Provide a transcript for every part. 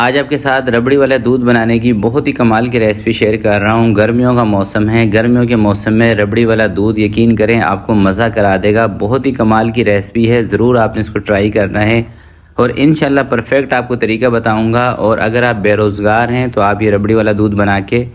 आज आपके साथ रबड़ी वाला दूध बनाने की बहुत ही कमाल की रेसिपी शेयर कर रहा हूँ। गर्मियों का मौसम है, गर्मियों के मौसम में रबड़ी वाला दूध यकीन करें आपको मज़ा करा देगा। बहुत ही कमाल की रेसिपी है, ज़रूर आपने इसको ट्राई करना है और इंशाल्लाह परफेक्ट आपको तरीका बताऊँगा। और अगर आप बेरोज़गार हैं तो आप ये रबड़ी वाला दूध बना के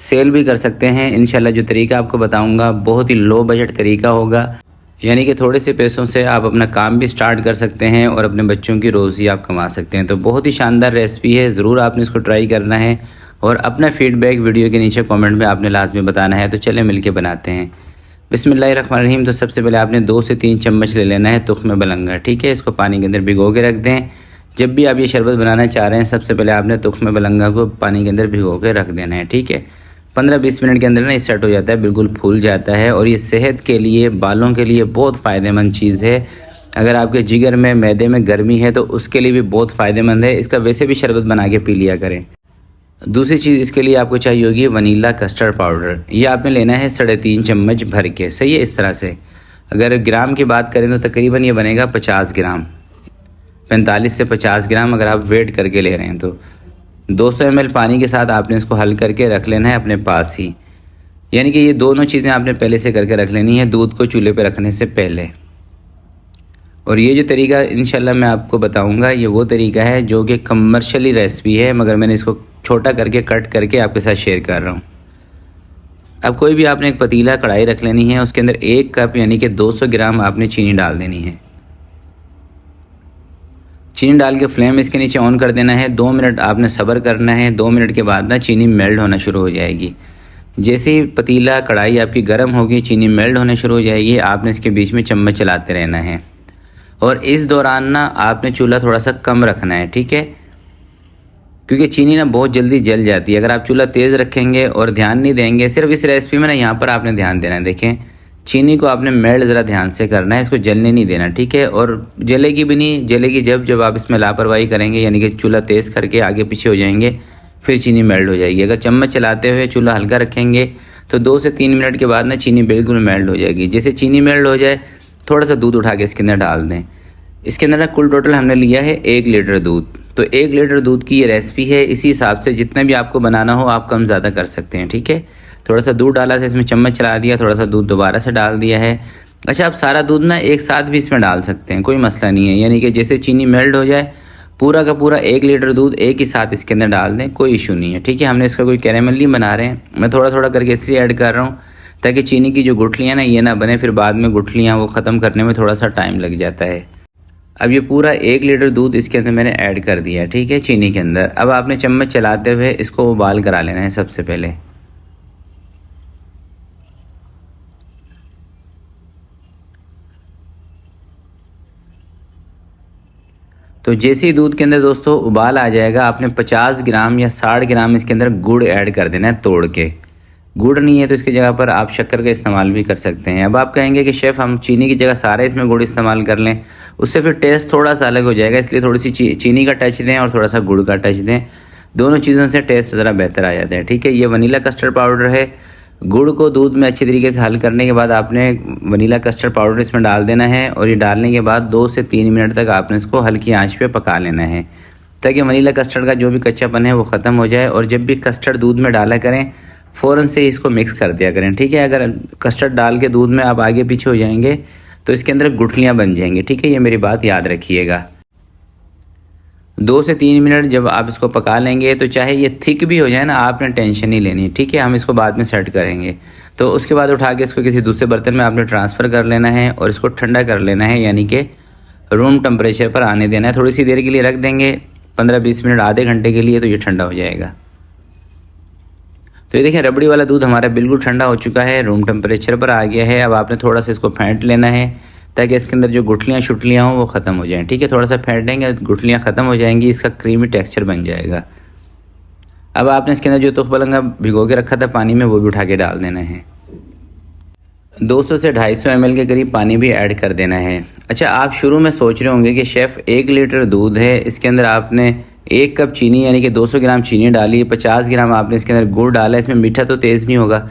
सेल भी कर सकते हैं। इंशाल्लाह जो तरीका आपको बताऊँगा बहुत ही लो बजट तरीका होगा, यानी कि थोड़े से पैसों से आप अपना काम भी स्टार्ट कर सकते हैं और अपने बच्चों की रोज़ी आप कमा सकते हैं। तो बहुत ही शानदार रेसिपी है, ज़रूर आपने इसको ट्राई करना है और अपना फीडबैक वीडियो के नीचे कमेंट में आपने लाजमी बताना है। तो चलें मिलके बनाते हैं। बिस्मिल्लाहिर्रहमानिर्रहीम। तो सबसे पहले आपने 2 से 3 चम्मच ले लेना है तुख्म बलंगा, ठीक है। इसको पानी के अंदर भिगो के रख दें। जब भी आप ये शरबत बनाना चाह रहे हैं सबसे पहले आपने तुख्म बलंगा को पानी के अंदर भिगो के रख देना है, ठीक है। 15-20 मिनट के अंदर ना ये सेट हो जाता है, बिल्कुल फूल जाता है और ये सेहत के लिए, बालों के लिए बहुत फ़ायदेमंद चीज़ है। अगर आपके जिगर में, मैदे में गर्मी है तो उसके लिए भी बहुत फ़ायदेमंद है। इसका वैसे भी शरबत बना के पी लिया करें। दूसरी चीज़ इसके लिए आपको चाहिए होगी वनीला कस्टर्ड पाउडर। ये आपने लेना है 3.5 चम्मच भर के, सही है। इस तरह से अगर ग्राम की बात करें तो तकरीबन ये बनेगा 50 ग्राम, 45 से 50 ग्राम अगर आप वेट करके ले रहे हैं तो। 200 ml पानी के साथ आपने इसको हल करके रख लेना है अपने पास ही, यानी कि ये दोनों चीज़ें आपने पहले से करके रख लेनी है दूध को चूल्हे पे रखने से पहले। और ये जो तरीका इंशाल्लाह मैं आपको बताऊंगा ये वो तरीका है जो कि कमर्शियली रेसिपी है, मगर मैंने इसको छोटा करके कट करके आपके साथ शेयर कर रहा हूँ। अब कोई भी आपने एक पतीला कढ़ाई रख लेनी है, उसके अंदर 1 कप यानी कि 200 ग्राम आपने चीनी डाल देनी है। चीनी डाल के फ्लेम इसके नीचे ऑन कर देना है। 2 मिनट आपने सब्र करना है। 2 मिनट के बाद ना चीनी मेल्ट होना शुरू हो जाएगी। जैसे ही पतीला कढ़ाई आपकी गर्म होगी, चीनी मेल्ट होना शुरू हो जाएगी, आपने इसके बीच में चम्मच चलाते रहना है और इस दौरान ना आपने चूल्हा थोड़ा सा कम रखना है, ठीक है, क्योंकि चीनी ना बहुत जल्दी जल जाती है। अगर आप चूल्हा तेज़ रखेंगे और ध्यान नहीं देंगे, सिर्फ इस रेसिपी में ना यहाँ पर आपने ध्यान देना है। देखें चीनी को आपने मेल्ट ज़रा ध्यान से करना है, इसको जलने नहीं देना, ठीक है। और जलेगी भी नहीं, जलेगी जब आप इसमें लापरवाही करेंगे, यानी कि चूल्हा तेज़ करके आगे पीछे हो जाएंगे, फिर चीनी मेल्ट हो जाएगी। अगर चम्मच चलाते हुए चूल्हा हल्का रखेंगे तो 2 से 3 मिनट के बाद ना चीनी बिल्कुल मेल्ट हो जाएगी। जैसे चीनी मेल्ट हो जाए थोड़ा सा दूध उठा के इसके अंदर डाल दें। इसके अंदर ना कुल टोटल हमने लिया है 1 लीटर दूध। तो 1 लीटर दूध की ये रेसिपी है, इसी हिसाब से जितना भी आपको बनाना हो आप कम ज़्यादा कर सकते हैं, ठीक है। थोड़ा सा दूध डाला था, इसमें चम्मच चला दिया, थोड़ा सा दूध दोबारा से डाल दिया है। अच्छा, आप सारा दूध ना एक साथ भी इसमें डाल सकते हैं, कोई मसला नहीं है। यानी कि जैसे चीनी मेल्ट हो जाए पूरा का पूरा 1 लीटर दूध एक ही साथ इसके अंदर डाल दें, कोई इशू नहीं है, ठीक है। हमने इसका कोई कैरेमल नहीं बना रहे हैं, मैं थोड़ा थोड़ा करके इसलिए ऐड कर रहा हूँ ताकि चीनी की जो गुठलियाँ ना ये ना बने, फिर बाद में गुठलियाँ वो ख़त्म करने में थोड़ा सा टाइम लग जाता है। अब ये पूरा 1 लीटर दूध इसके अंदर मैंने ऐड कर दिया, ठीक है, चीनी के अंदर। अब आपने चम्मच चलाते हुए इसको उबाल करा लेना है सबसे पहले। तो जैसे ही दूध के अंदर दोस्तों उबाल आ जाएगा, आपने 50 ग्राम या 60 ग्राम इसके अंदर गुड़ ऐड कर देना है तोड़ के। गुड़ नहीं है तो इसकी जगह पर आप शक्कर का इस्तेमाल भी कर सकते हैं। अब आप कहेंगे कि शेफ़ हम चीनी की जगह सारा इसमें गुड़ इस्तेमाल कर लें, उससे फिर टेस्ट थोड़ा सा अलग हो जाएगा, इसलिए थोड़ी सी चीनी का टच दें और थोड़ा सा गुड़ का टच दें। दोनों चीज़ों से टेस्ट ज़रा बेहतर आ जाता है, ठीक है। ये वनीला कस्टर्ड पाउडर है। गुड़ को दूध में अच्छी तरीके से हल करने के बाद आपने वनीला कस्टर्ड पाउडर इसमें डाल देना है और ये डालने के बाद 2 से 3 मिनट तक आपने इसको हल्की आंच पे पका लेना है ताकि वनीला कस्टर्ड का जो भी कच्चापन है वो ख़त्म हो जाए। और जब भी कस्टर्ड दूध में डाला करें फ़ौरन से इसको मिक्स कर दिया करें, ठीक है। अगर कस्टर्ड डाल के दूध में आप आगे पीछे हो जाएंगे तो इसके अंदर गुठलियाँ बन जाएंगी, ठीक है। ये मेरी बात याद रखिएगा। 2 से 3 मिनट जब आप इसको पका लेंगे तो चाहे ये थिक भी हो जाए ना, आपने टेंशन नहीं लेनी, ठीक है। हम इसको बाद में सेट करेंगे। तो उसके बाद उठा के इसको किसी दूसरे बर्तन में आपने ट्रांसफ़र कर लेना है और इसको ठंडा कर लेना है, यानी कि रूम टेम्परेचर पर आने देना है। थोड़ी सी देर के लिए रख देंगे, 15-20 मिनट, आधे घंटे के लिए, तो ये ठंडा हो जाएगा। तो ये देखिए रबड़ी वाला दूध हमारा बिल्कुल ठंडा हो चुका है, रूम टेम्परेचर पर आ गया है। अब आपने थोड़ा सा इसको फेंट लेना है ताकि इसके अंदर जो गुठलियाँ शुटलियाँ हों वो ख़त्म हो जाएं, ठीक है। थोड़ा सा फेंटेंगे, गुठलियाँ ख़त्म हो जाएंगी, इसका क्रीमी टेक्सचर बन जाएगा। अब आपने इसके अंदर जो तुख बलंगा भिगो के रखा था पानी में वो भी उठा के डाल देना है। 200 से 250 ml के करीब पानी भी ऐड कर देना है। अच्छा, आप शुरू में सोच रहे होंगे कि शेफ़ 1 लीटर दूध है, इसके अंदर आपने 1 कप चीनी यानी कि 200 ग्राम चीनी डाली, 50 ग्राम आपने इसके अंदर गुड़ डाला, इसमें मीठा तो तेज़ नहीं होगा।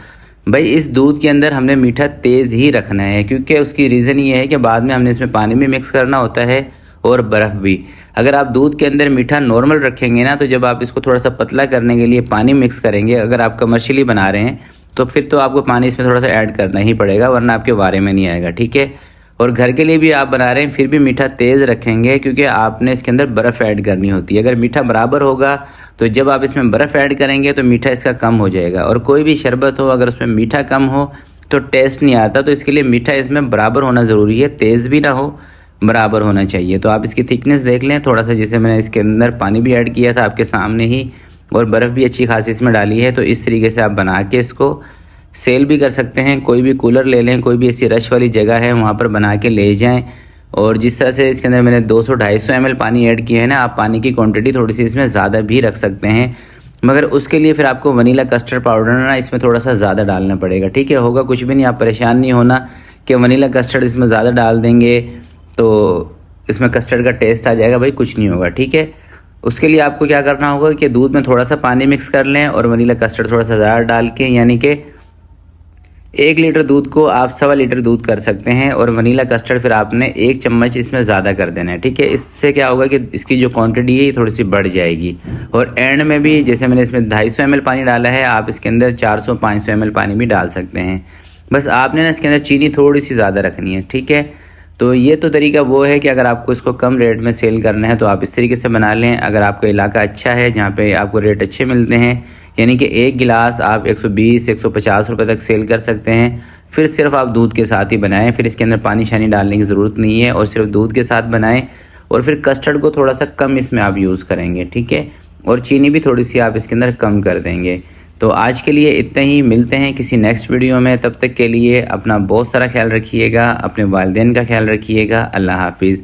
भाई इस दूध के अंदर हमने मीठा तेज़ ही रखना है, क्योंकि उसकी रीज़न ये है कि बाद में हमने इसमें पानी भी मिक्स करना होता है और बर्फ़ भी। अगर आप दूध के अंदर मीठा नॉर्मल रखेंगे ना, तो जब आप इसको थोड़ा सा पतला करने के लिए पानी मिक्स करेंगे, अगर आप कमर्शियली बना रहे हैं तो फिर तो आपको पानी इसमें थोड़ा सा ऐड करना ही पड़ेगा, वरना आपके वारे में नहीं आएगा, ठीक है। और घर के लिए भी आप बना रहे हैं फिर भी मीठा तेज़ रखेंगे, क्योंकि आपने इसके अंदर बर्फ़ ऐड करनी होती है। अगर मीठा बराबर होगा तो जब आप इसमें बर्फ़ ऐड करेंगे तो मीठा इसका कम हो जाएगा। और कोई भी शरबत हो अगर उसमें मीठा कम हो तो टेस्ट नहीं आता, तो इसके लिए मीठा इसमें बराबर होना ज़रूरी है, तेज़ भी ना हो, बराबर होना चाहिए। तो आप इसकी थिकनेस देख लें थोड़ा सा, जैसे मैंने इसके अंदर पानी भी ऐड किया था आपके सामने ही, और बर्फ़ भी अच्छी खासी इसमें डाली है। तो इस तरीके से आप बना के इसको सेल भी कर सकते हैं। कोई भी कूलर ले लें, कोई भी ऐसी रश वाली जगह है वहाँ पर बना के ले जाएं। और जिस तरह से इसके अंदर मैंने 200-250 ml पानी ऐड किया है ना, आप पानी की क्वांटिटी थोड़ी सी इसमें ज़्यादा भी रख सकते हैं, मगर उसके लिए फिर आपको वनीला कस्टर्ड पाउडर ना इसमें थोड़ा सा ज़्यादा डालना पड़ेगा, ठीक है। होगा कुछ भी नहीं, आप परेशान नहीं होना कि वनीला कस्टर्ड इसमें ज़्यादा डाल देंगे तो इसमें कस्टर्ड का टेस्ट आ जाएगा, भाई कुछ नहीं होगा, ठीक है। उसके लिए आपको क्या करना होगा कि दूध में थोड़ा सा पानी मिक्स कर लें और वनीला कस्टर्ड थोड़ा सा ज़्यादा डाल के, यानी कि 1 लीटर दूध को आप 1.25 लीटर दूध कर सकते हैं, और वनीला कस्टर्ड फिर आपने 1 चम्मच इसमें ज़्यादा कर देना है, ठीक है। इससे क्या होगा कि इसकी जो क्वांटिटी है ये थोड़ी सी बढ़ जाएगी। और एंड में भी जैसे मैंने इसमें 250 ml पानी डाला है, आप इसके अंदर 400-500 ml पानी भी डाल सकते हैं। बस आपने ना इसके अंदर चीनी थोड़ी सी ज़्यादा रखनी है, ठीक है। तो ये तो तरीका वो है कि अगर आपको इसको कम रेट में सेल करना है तो आप इस तरीके से बना लें। अगर आपका इलाका अच्छा है जहाँ पे आपको रेट अच्छे मिलते हैं, यानी कि 1 गिलास आप 120-150 रुपये तक सेल कर सकते हैं, फिर सिर्फ आप दूध के साथ ही बनाएं, फिर इसके अंदर पानी शानी डालने की ज़रूरत नहीं है, और सिर्फ दूध के साथ बनाएं। और फिर कस्टर्ड को थोड़ा सा कम इसमें आप यूज़ करेंगे, ठीक है, और चीनी भी थोड़ी सी आप इसके अंदर कम कर देंगे। तो आज के लिए इतना ही, मिलते हैं किसी नेक्स्ट वीडियो में। तब तक के लिए अपना बहुत सारा ख्याल रखिएगा, अपने वालिदैन का ख्याल रखिएगा। अल्लाह हाफिज़।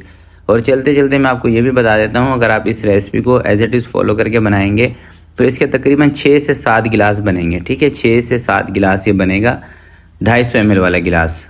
और चलते चलते मैं आपको ये भी बता देता हूँ, अगर आप इस रेसिपी को एज इट इज़ फॉलो करके बनाएंगे तो इसके तकरीबन 6 से 7 गिलास बनेंगे, ठीक है। 6 से 7 गिलास ये बनेगा, 250 ml वाला गिलास।